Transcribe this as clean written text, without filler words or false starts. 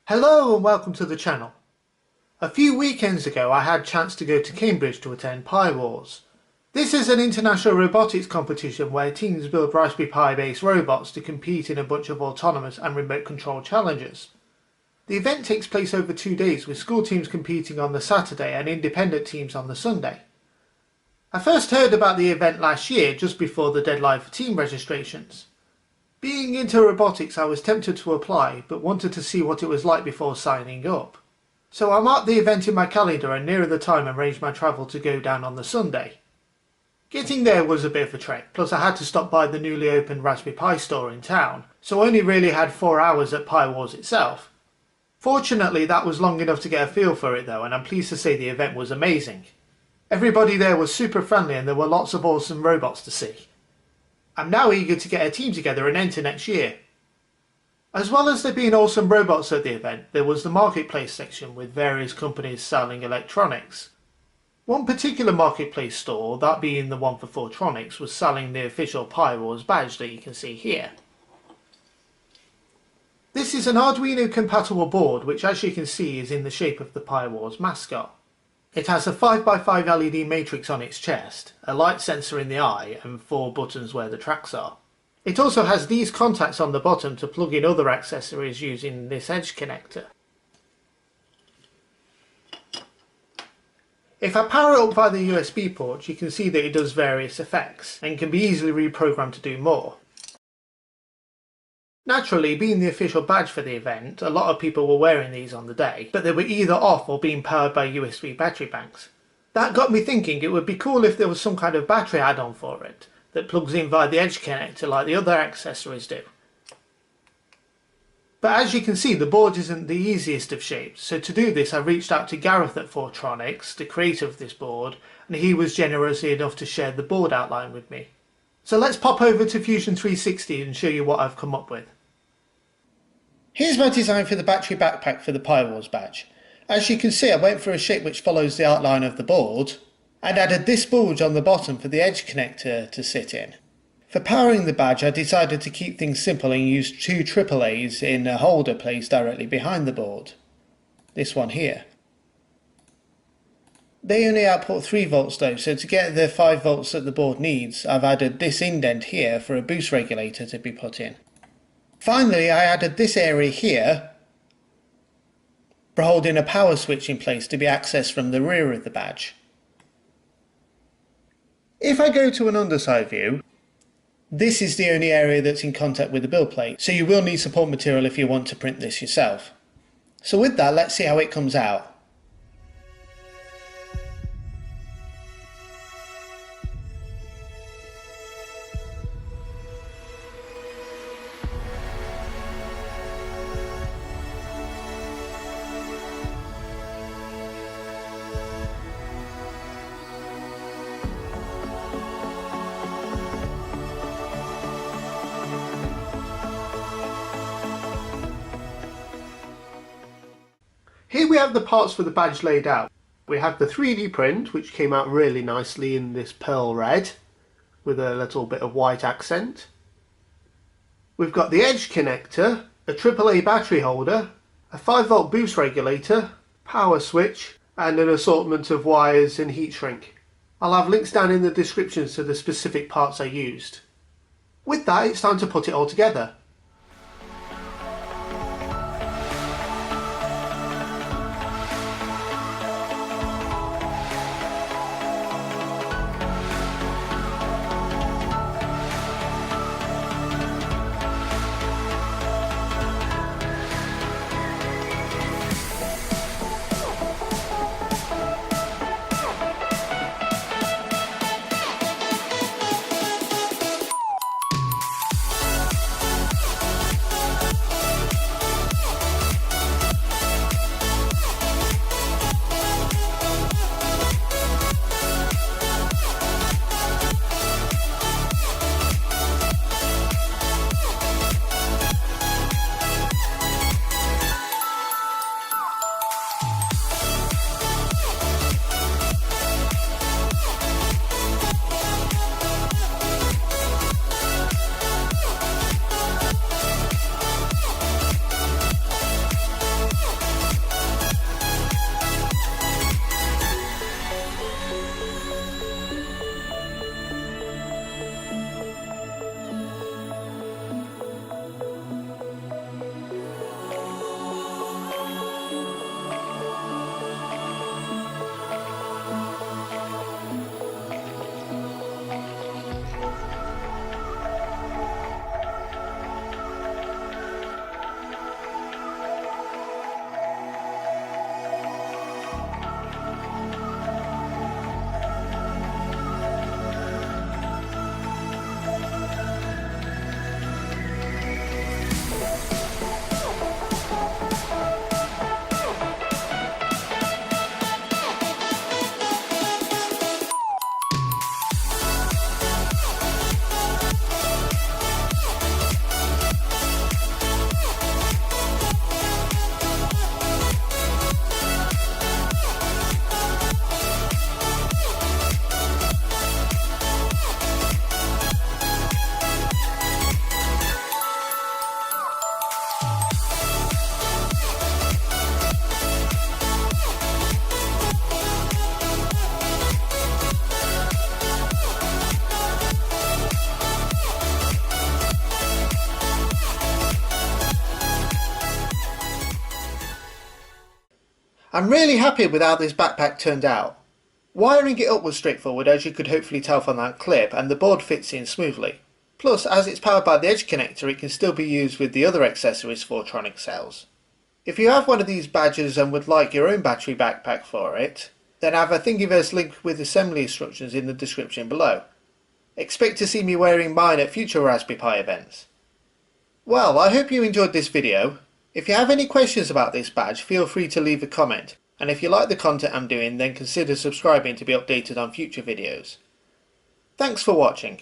Hello and welcome to the channel. A few weekends ago I had a chance to go to Cambridge to attend PiWars. This is an international robotics competition where teams build Raspberry Pi based robots to compete in a bunch of autonomous and remote control challenges. The event takes place over 2 days with school teams competing on the Saturday and independent teams on the Sunday. I first heard about the event last year just before the deadline for team registrations. Being into robotics, I was tempted to apply, but wanted to see what it was like before signing up. So I marked the event in my calendar and nearer the time arranged my travel to go down on the Sunday. Getting there was a bit of a trek, plus I had to stop by the newly opened Raspberry Pi store in town, so I only really had 4 hours at PiWars itself. Fortunately, that was long enough to get a feel for it though, and I'm pleased to say the event was amazing. Everybody there was super friendly and there were lots of awesome robots to see. I'm now eager to get a team together and enter next year. As well as there being awesome robots at the event, there was the marketplace section with various companies selling electronics. One particular marketplace store, that being the one for Fortronics, was selling the official PiWars badge that you can see here. This is an Arduino compatible board which, as you can see, is in the shape of the PiWars mascot. It has a 5x5 LED matrix on its chest, a light sensor in the eye and 4 buttons where the tracks are. It also has these contacts on the bottom to plug in other accessories using this edge connector. If I power it up via the USB port, you can see that it does various effects and can be easily reprogrammed to do more. Naturally, being the official badge for the event, a lot of people were wearing these on the day, but they were either off or being powered by USB battery banks. That got me thinking it would be cool if there was some kind of battery add-on for it, that plugs in via the edge connector like the other accessories do. But as you can see, the board isn't the easiest of shapes, so to do this I reached out to Gareth at Fortronics, the creator of this board, and he was generous enough to share the board outline with me. So let's pop over to Fusion 360 and show you what I've come up with. Here's my design for the battery backpack for the PiWars badge. As you can see, I went for a shape which follows the outline of the board and added this bulge on the bottom for the edge connector to sit in. For powering the badge, I decided to keep things simple and used 2 AAAs in a holder placed directly behind the board. This one here. They only output 3 volts though, so to get the 5 volts that the board needs, I've added this indent here for a boost regulator to be put in. Finally, I added this area here for holding a power switch in place to be accessed from the rear of the badge. If I go to an underside view, this is the only area that's in contact with the build plate, so you will need support material if you want to print this yourself. So with that, let's see how it comes out. Here we have the parts for the badge laid out. We have the 3D print, which came out really nicely in this pearl red with a little bit of white accent. We've got the edge connector, a AAA battery holder, a 5 volt boost regulator, power switch and an assortment of wires and heat shrink. I'll have links down in the descriptions to the specific parts I used. With that, it's time to put it all together. I'm really happy with how this backpack turned out. Wiring it up was straightforward, as you could hopefully tell from that clip, and the board fits in smoothly. Plus, as it's powered by the edge connector, it can still be used with the other accessories for Tronic cells. If you have one of these badges and would like your own battery backpack for it, then I have a Thingiverse link with assembly instructions in the description below. Expect to see me wearing mine at future Raspberry Pi events. Well, I hope you enjoyed this video. If you have any questions about this badge, feel free to leave a comment, and if you like the content I'm doing, then consider subscribing to be updated on future videos. Thanks for watching.